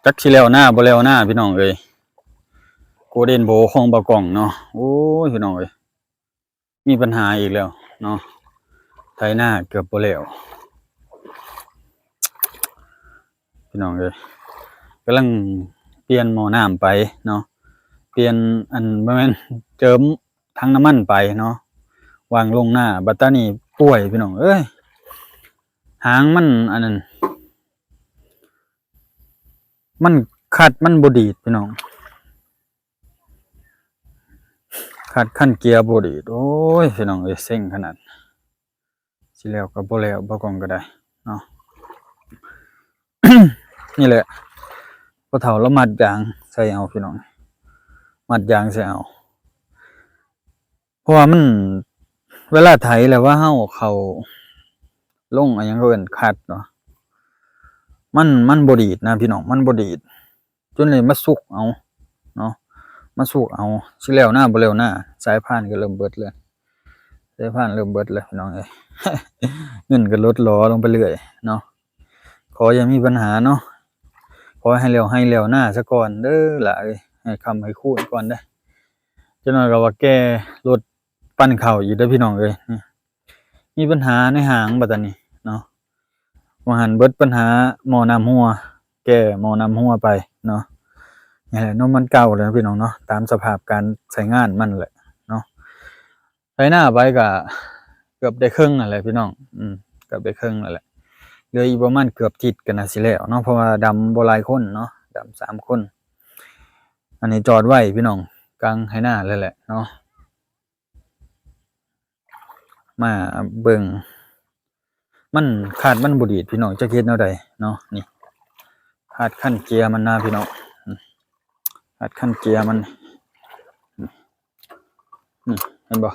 จักสิแล้วหน้าบ่แล้วหน้าพี่น้องเอ้ยโกลเด้นโบของบ่กล้องเนาะโอ้ยพี่น้องเอ้ยมีปัญหาอีกแล้วเนาะไถนาเกือบบ่แล้วพี่น้องเอ้ยกำลังเปลี่ยนหม้อน้ำไปเนาะเปลี่ยนอันบ่แม่นเจิมถังน้ำมันไปเนาะวางลงหน้าบัดตานี้ป่วยพี่น้องเอ้ยหางมันอันนั้นมันขัดมันบ่ดีดพี่น้องขัดขั้นเกียร์บ่ดีดโอ้ยพี่น้องเอ้ยเซ็งขนาดสิแล้วก็บ่แล้วบ่กล้องก็ได้เนาะ นี่แหละพอเฒ่าแล้วมัดยางใส่เอาพี่น้องมัดยางใส่เอาเพราะว่ามันเวลาไถแล้วว่าเขาลงอันหยังก็เอิ้นคัดเนาะมันบ่ดีดนะพี่น้องมันบ่ดีดจนเลยมาสุกเอาเนาะมาสุกเอาสิแล้วหน้าบ่แล้วหน้าสายพานก็เริ่มเบิดเลยสายพานเริ่มเบิดแล้วพี่น้องเอ้ย เงินก็ลดหลอลงไปเรื่อยเนาะขออย่ามีปัญหาเนาะขอให้แล้วหน้าซะก่อนเด้อล่ะเอ้ยให้คำให้คูณก่อนเด้อจักหน่อยก็ว่าแก้รถปั้นข้าวอีกเด้อพี่น้องเอ้ยมีปัญหาในหางบัดตานี้เนาะว่าหันเบิดปัญหาหม้อน้ำรั่วแก้หม้อน้ำรั่วไปเนาะนี่แหละเนาะมันเก่าแล้วพี่น้องเนาะตามสภาพการใช้งานมันแหละเนาะใช้หน้าไปก็เกือบได้ครึ่งนั่นแหละพี่น้องเกือบได้ครึ่งนั่นแหละเหลืออีกประมาณเกือบอาทิตย์ก็น่าสิแล้วเนาะเพราะว่าดำบ่หลายคนเนาะดำ3คนอันนี้จอดไว้พี่น้องกลางไหหน้าเลยแหละเนาะมาเบิ่งมันขาดมันบ่ดีดพี่น้องจักเฮ็ดแนวใดเนาะนี่ขาดขั้นเกียร์มันนะพี่น้องขาดขั้นเกียร์มันนี่เห็นบ่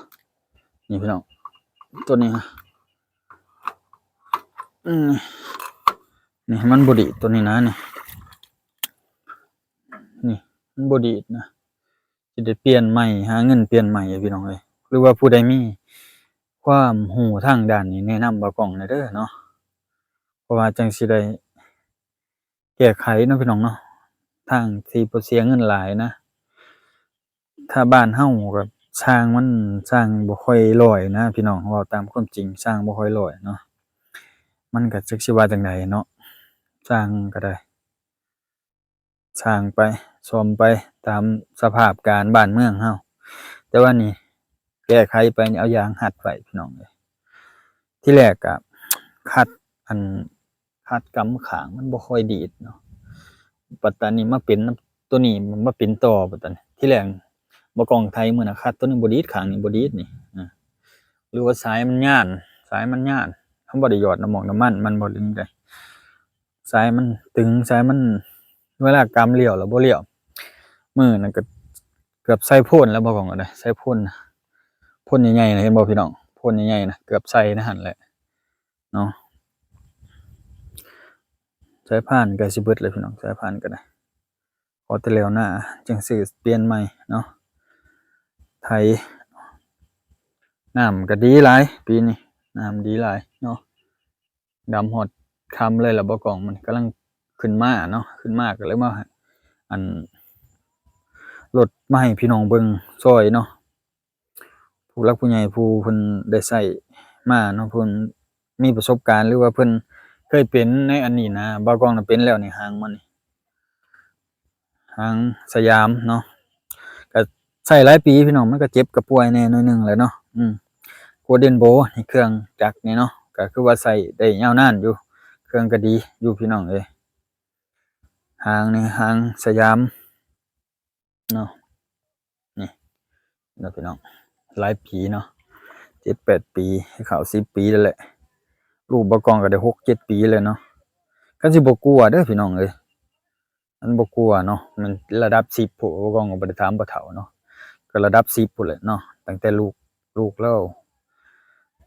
นี่พี่น้องตัวนี้นี่มันบ่ดีดตัวนี้นะนี่มันบ่ดีดนะสิได้เปลี่ยนใหม่หาเงินเปลี่ยนใหม่พี่น้องเอ้ยหรือว่าผู้ใดมีความรู้ทางด้านนี้แนะนำบ่กล้องหน่อยเด้อเนาะเพราะว่าจังสิได้แก้ไขเนาะพี่น้องเนาะทางที่บ่เสียเงินหลายนะถ้าบ้านเฮาก็สร้างมันสร้างบ่ค่อยร้อยนะพี่น้องเว้าตามความจริงสร้างบ่ค่อยร้อยเนาะมันก็จักสิว่าจั่งใดเนาะสร้างก็ได้สร้างไปซ่อมไปตามสภาพการบ้านเมืองเฮาแต่ว่านี่แก้ไขไปนี่เอายางหัดไว้พี่น้องเอ้ยที่แรกก็คัดกำข้างมันบ่ค่อยดีดเนาะปัตตานีมาเป็นตัวนี้มันมาเป็นต่อปัตตานีที่แรกบ่กล้องไทยมื้อน่ะคัดตัวนี้บ่ดีดข้างนี้บ่ดีดนี่หรือว่าสายมันย้านเฮาบ่ได้หยอดน้ำมันมันบ่ลึงได้สายมันตึงสายมันเวลากำเลี้ยวแล้วบ่เลี้ยวมื้อนั้นก็เกือบใส่พ่นแล้วบ่กล้องก็ได้ใส่พ่นใหญ่ๆนะเห็นบ่พี่น้องพ่นใหญ่ๆนะเกือบใส่ในหั่นแหละเนาะสายพานใกล้สิเบิดแล้วพี่น้องสายพานก็ได้ขอแต่แล้วหน้าจังซื้อเปลี่ยนใหม่เนาะไถน้ำก็ดีหลายปีนี้น้ำดีหลายเนาะดำฮอดค่ำเลยล่ะบ่กล้องมันกำลังขึ้นมาเนาะขึ้นมาก็เลยมาอันรถมาให้พี่น้องเบิ่งช่วยเนาะผู้หลักผู้ใหญ่ผู้เพิ่นได้ใช้มาเนาะเพิ่นมีประสบการณ์หรือว่าเพิ่นเคยเป็นในอันนี้นะบ่กล้องน่ะเป็นแล้วนี่หางมันนี่หางสยามเนาะก็ใช้หลายปีพี่น้องมันก็เจ็บก็ป่วยแหน่หน่อยหนึ่งแหละเนาะGolden Bow นี่เครื่องจักรนี่เนาะก็คือว่าใช้ได้ยาวนานอยู่เครื่องก็ดีอยู่พี่น้องเอ้ยหางนี่หางสยามเนาะนี่เนาะพี่น้องหลายปีเนาะ7-8 ปีให้เข้า10 ปีแล้วแหละลูกบ่กล้องก็ได้6-7 ปีแล้วเนาะก็สิบ่กลัวเด้อพี่น้องเอ้ยมันบ่กลัวเนาะมันระดับ10พู้นบ่กล้องก็บ่ได้ถามพ่อเฒ่าเนาะก็ระดับ10พู้นแหละเนาะตั้งแต่ลูกแล้ว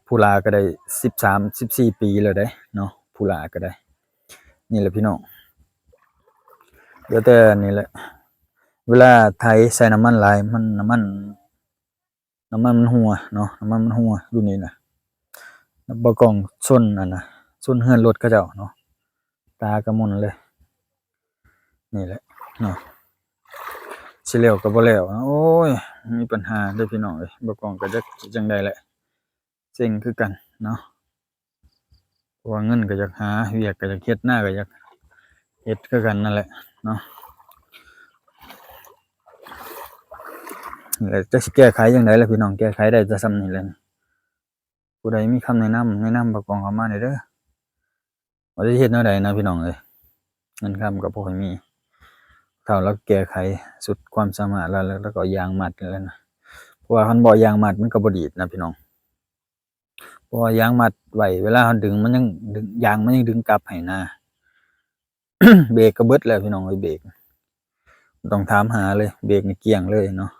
ผู้หลาก็ได้13-14 ปีแล้วเด้เนาะผู้หลาก็ได้นี่แหละพี่น้องเดี๋ยวแต่นี่แหละเวลาไถใส่น้ำมันหลายมันน้ำมันมันรั่วเนาะน้ำมันมันรั่วอยู่นี่น่ะบ่กล้องชนอันน่ะชนเรือนรถเขาเจ้าเนาะตากระหม่นเลย นี่แหละเนาะสิแล้วก็บ่แล้วโอ้ยมีปัญหาเด้อพี่น้องเอ้ยบ่กล้องก็จักสิจั่งใดแหละเซ็งคือกันเนาะเพราะว่าเงินก็อยากหาเวียกก็อยากเฮ็ดหน้าก็อยากเฮ็ดคือกันนั่นแหละเนาะแล้วจักสิแก้ไขจั่งใดล่ะพี่น้องแก้ไขได้แต่ส่ำนี้แหละผู้ใดมีคำแนะนำบ่กล้องเข้ามาได้เด้อว่าสิเฮ็ดแนวใดนะพี่น้องเอ้ยเงินค้ำก็บ่ค่อยมีถ้าเราแก้ไขสุดความสามารถแล้วก็เอายางมัดนั่นแหละนะเพราะว่าคันบ่เอายางมัดมันก็บ่ดีดนะพี่น้องเพราะว่ายางมัดไว้เวลาเราดึงมันยังดึงยางมันยังดึงกลับให้นะ เบรกก็เบิดแล้วพี่น้องเอ้ยเบรกต้องถามหาเลยเบรกนี่เกลี้ยงเลยเนาะ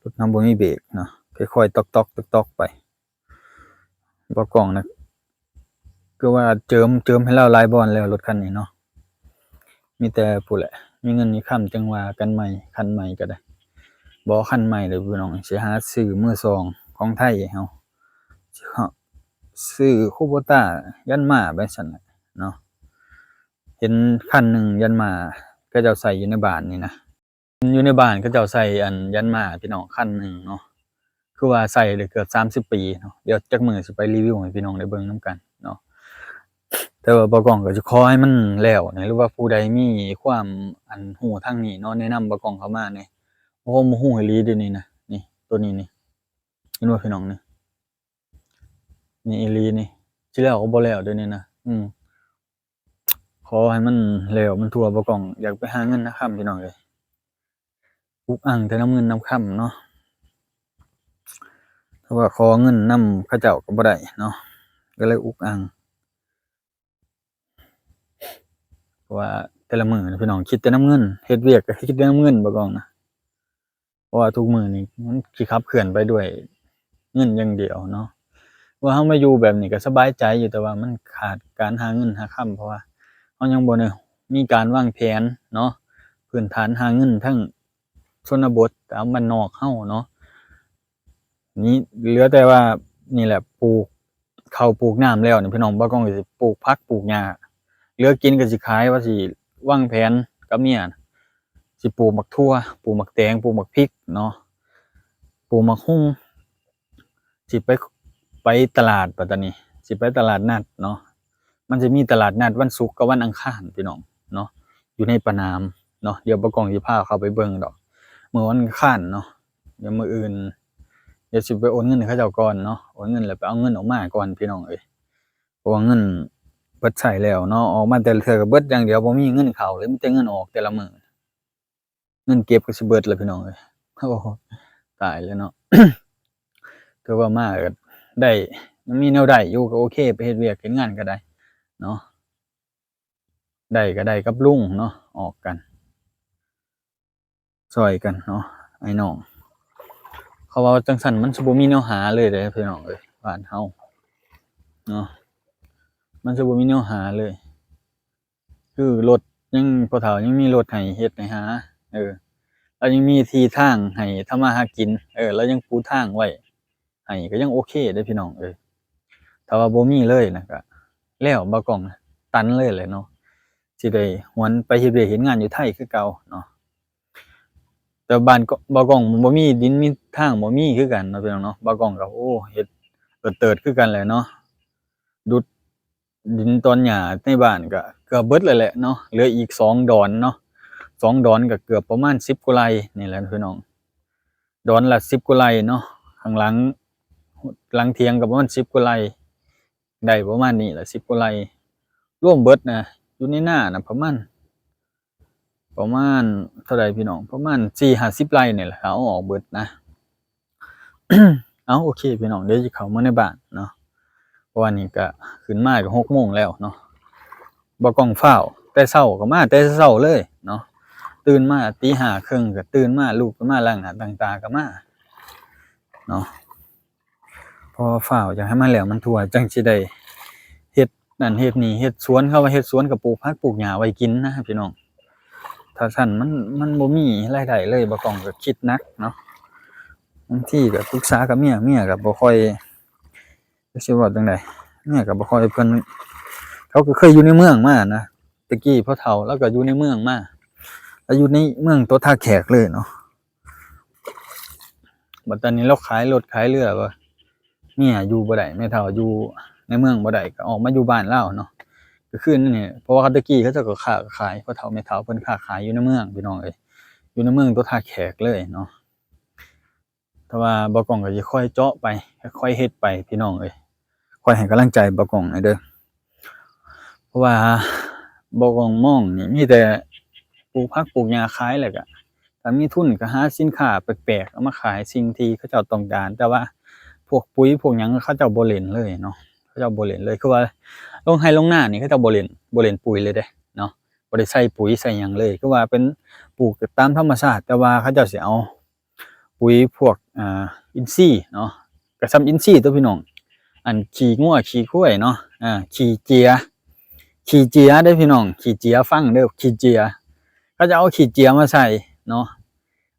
รถนำบ่มีเบรกเนาะค่อยๆต๊อกๆๆๆไปบ่กล้องนะคือว่าเจิมให้เราหลายบ่อนแล้วรถคันนี้เนาะมีแต่พู้นแหละมีเงินมีค่ำจังว่ากันใหม่คันใหม่ก็ได้บ่คันใหม่เด้อพี่น้องสิหาซื้อมือสองของไทยให้เฮาสิฮาซื้อ Kubota Yanmar ไปซั่นแหละเนาะเห็นคันหนึ่ง Yanmar เขาเจ้าใส่อยู่ในบ้านนี่นะอยู่ในบ้านเขาเจ้าใส่อัน Yanmar พี่น้องคันหนึ่งเนาะคือว่าใส่ได้เกือบ30 ปีเนาะเดี๋ยวจักมื้อสิไปรีวิวให้พี่น้องได้เบิ่งนำกันเนาะแต่ว่าบ่กล้องก็จะขอให้มันแล้วนะหรือว่าผู้ใดมีความอันรู้ทางนี้เนาะแนะนำบ่กล้องเข้ามาแหน่เพราะผมบ่รู้อีหลีเดี๋ยวนี้นะนี่ตัวนี้นี่เห็นบ่พี่น้องนี่นี่อีหลีนี่สิแล้วก็บ่แล้วเดี๋ยวนี้นะขอให้มันแล้วมันทั่วบ่กล้องอยากไปหาเงินนำค่ำพี่น้องเอ้ยอุกอั่งแต่นำเงินนำค่ำเนาะแต่ว่าขอเงินนำเขาเจ้าก็บ่ได้เนาะก็เลยอุกอั่งเพราะว่าแต่ละมื้อนี่พี่น้องคิดแต่นำเงินเฮ็ดเวียกก็คิดแต่นำเงินบ่กล้องนะเพราะว่าทุกมื้อนี่มันสิขับเคลื่อนไปด้วยเงินอย่างเดียวเนาะว่าเฮามาอยู่แบบนี้ก็สบายใจอยู่แต่ว่ามันขาดการหาเงินหาค่ำเพราะว่าเฮายังบ่ได้มีการวางแผนเนาะพื้นฐานหาเงินทั้งชนบทตามบ้านนอกเฮาเนาะนี่เหลือแต่ว่านี่แหละปลูกข้าวปลูกน้ำแล้วนี่พี่น้องบ่ก็สิปลูกผักปลูกหญ้าเหลือกินก็สิขายว่าสิวางแผนกับเมียสิปลูกบักทั่วปลูกบักแตงปลูกบักพริกเนาะปลูกบักฮุ่งสิไปตลาดปัตตานีสิไปตลาดนัดเนาะมันจะมีตลาดนัดวันศุกร์กับวันอังคารพี่น้องเนาะอยู่ในปะนามเนาะเดี๋ยวบ่กล้องสิพาเข้าไปเบิ่งดอกมื้อวันอังคารเนาะเดี๋ยวมื้ออื่นเดี๋ยวสิไปโอนเงินให้เขาเจ้าก่อนเนาะโอนเงินแล้วไปเอาเงินออกมาก่อนพี่น้องเอ้ยเพราะว่าเงินเบิดใช้แล้วเนาะออกมาแต่ละเทื่อก็เบิดอย่างเดียวบ่มีเงินเข้าเลยมีแต่เงินออกแต่ละมื้อเงินเก็บก็สิเบิดแล้วพี่น้องเอ้ยโอ้ตายแล้วเนาะ ถือว่ามาก็ได้มันมีแนวได้อยู่ก็โอเคไปเฮ็ดเวียกเฮ็ดงานก็ได้เนาะได้ก็ได้กับลุงเนาะออกกันช่วยกันเนาะไอ้น้องเขาว่าจังซั้นมันสิบ่มีแนวหาเลยเด้พี่น้องเอ้ยบ้านเฮาเนาะมันสิบ่มีแนวหาเลยคือรถยังพ่อเฒ่ายังมีรถให้เฮ็ดให้หาแล้วยังมีที่ทางให้ทำมาหากินแล้วยังปูทางไว้ให้ก็ยังโอเคเด้พี่น้องเอ้ยถ้าว่าบ่มีเลยนะก็แล้วบ่กล้องตันเลยแหละเนาะสิได้หวนไปเฮ็ดเวียกเฮ็ดงานอยู่ไทยคือเก่าเนาะแต่บ้านก็บ่กล้องบ่มีดินมีทางบ่มีคือกันเนาะพี่น้องเนาะบ่กล้องก็โอ้เฮ็ดเติดๆคือกันแหละเนาะดุดดินตอนหญ้าในบ้านก็เกือบเบิดแล้วแหละเนาะเหลืออีก2ดอนเนาะ2ดอนก็เกือบประมาณ10กว่าไร่นี่แหละพี่น้องดอนละ10กว่าไร่เนาะข้างหลังเถียงก็ประมาณ10กว่าไร่ได้ประมาณนี้แหละ10กว่าไร่รวมเบิดนะอยู่ในนาน่ะประมาณเท่าใดพี่น้องประมาณ40-50ไร่นี่แหละถ้าเอาออกเบิดนะ เอาโอเคพี่น้องเดี๋ยวสิเข้ามาในบ้านเนาะเพราะว่านี่ก็ขึ้นมาก็6โมงแล้วเนาะบ่กล้องฟ้าวแต่เช้าก็มาแต่เช้าเลยเนาะตื่นมาตี 5:30ก็ตื่นมาลูกก็มาล้างหน้าล้างตาก็มาเนาะพอฟ้าวอยากให้มันแล้วมันทั่วจังสิได้เฮ็ดนั่นเฮ็ดนี่เฮ็ดสวนเขาว่าเฮ็ดสวนก็ปลูกผักปลูกหญ้าไว้กินนะพี่น้องถ้าซั่นมันบ่มีรายได้เลยบ่กล้องก็คิดหนักเนาะบางทีก็ปรึกษากับเมียก็บ่ค่อยจักสิเว้าจั่งใดเมียก็บ่ค่อยเพิ่นเขาก็เคยอยู่ในเมืองมานะแต่กี้พ่อเฒ่าเลาก็อยู่ในเมืองมา อยู่ในเมืองตัวท่าแขกเลยเนาะบัดตอนนี้เราขายรถขายเรือว่าเมียอยู่บ่ได้แม่เฒ่าอยู่ในเมืองบ่ได้ก็ออกมาอยู่บ้านเราเนาะก็คือนั่นนี่เพราะว่าตะกี้เขาเจ้าก็ค้าขายพ่อเฒ่าแม่เฒ่าเพิ่นค้าขายอยู่ในเมืองพี่น้องเอ้ยอยู่ในเมืองตัวท่าแขกเลยเนาะแต่ว่าบ่กล้องก็สิค่อยเจาะไปค่อยๆเฮ็ดไปพี่น้องเอ้ยค่อยให้กำลังใจบ่กล้องหน่อยเด้อเพราะว่าบ่กล้องมองนี่มีแต่ปลูกผักปลูกหญ้าขายแล้วก็ถ้ามีทุนก็หาสินค้าแปลกๆเอามาขายสิ่งที่เขาเจ้าต้องการแต่ว่าพวกปุ๋ยพวกหยังเขาเจ้าบ่เล่นเลยเนาะเขาเจ้าบ่เล่นเลยคือว่าลงไร่ลงนานี่เขาเจ้าบ่เล่นปุ๋ยเลยเดะเนาะบ่ได้ใส่ปุ๋ยใส่หยังเลยคือว่าเป็นปลูกตามธรรมชาติแต่ว่าเขาเจ้าสิเอาปุ๋ยพวกอินทรีย์เนาะก็ส่ำอินทรีย์ตัวพี่น้องอันขี้งัวขี้ควายเนาะขี้เจียเด้อพี่น้องขี้เจียฟังเด้อขี้เจียเขาจะเอาขี้เจียมาใส่เนาะ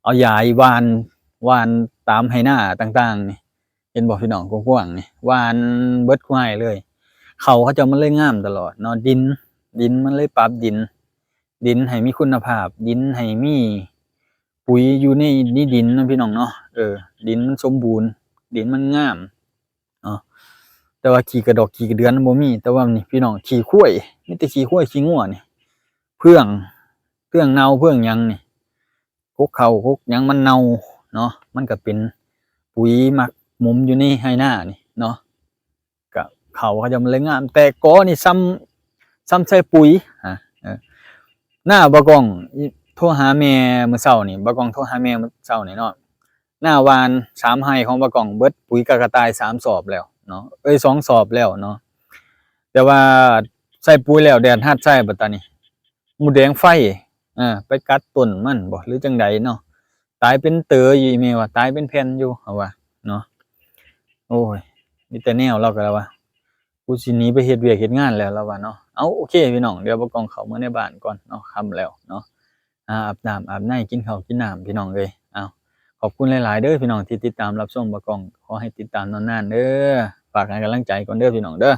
เอาหญ้าหว่านตามไหนาต่างๆนี่เห็นบ่พี่น้องกว้างๆนี่หว่านเบิดคู้ให้เลยเขาจะมันเลยงามตลอดเนาะดินมันเลยปรับดินให้มีคุณภาพดินให้มีปุ๋ยอยู่ในดินเนาะพี่น้องเนาะดินมันสมบูรณ์ดินมันงามเนาะแต่ว่าขี้กระดอกขี้กระเดือนบ่มีแต่ว่านี่พี่น้องขี้ควายมีแต่ขี้ควายขี้งัวนี่เพื่องเน่าเพื่องหยังนี่กกข้าวกกหยังมันเน่าเนาะมันก็เป็นปุ๋ยหมักหมมอยู่ในไหนานี่เนาะก็เขาจะมันเลยงามแต่กอนี่ซ้ำใส่ปุ๋ยหน้าบ่กล้องโทรหาแม่มื้อเช้านี่บ่กล้องโทรหาแม่มื้อเช้านี่เนาะหน้าหวาน3ไร่ของบ่กล้องเบิดปุ๋ยกากระต่าย3สอบแล้วเนาะ2สอบแล้วเนาะแต่ว่าใส่ปุ๋ยแล้วแดดฮัดใส่บัดตานี้มดแดงไฟไปกัดต้นมันบ่หรือจังใดเนาะตายเป็นเตออยู่อีแม่ว่าตายเป็นแผ่นอยู่เอาว่าเนาะโอ้ยมีแต่แนวเราก็แล้วว่ากูสิหนีไปเฮ็ดเวียกเฮ็ดงานแล้วว่าเนาะเอาโอเคพี่น้องเดี๋ยวบ่กล้องเข้ามาในบ้านก่อนเนาะค่ำแล้วเนาะอาบน้ำอาบในกินข้าวกินน้ำพี่น้องเอ้ยอ้าวขอบคุณหลายๆเด้อพี่น้องที่ติดตามรับชมบ่กล้องขอให้ติดตามนานๆเด้อฝากให้กำลังใจก่อนเด้อพี่น้องเด้อ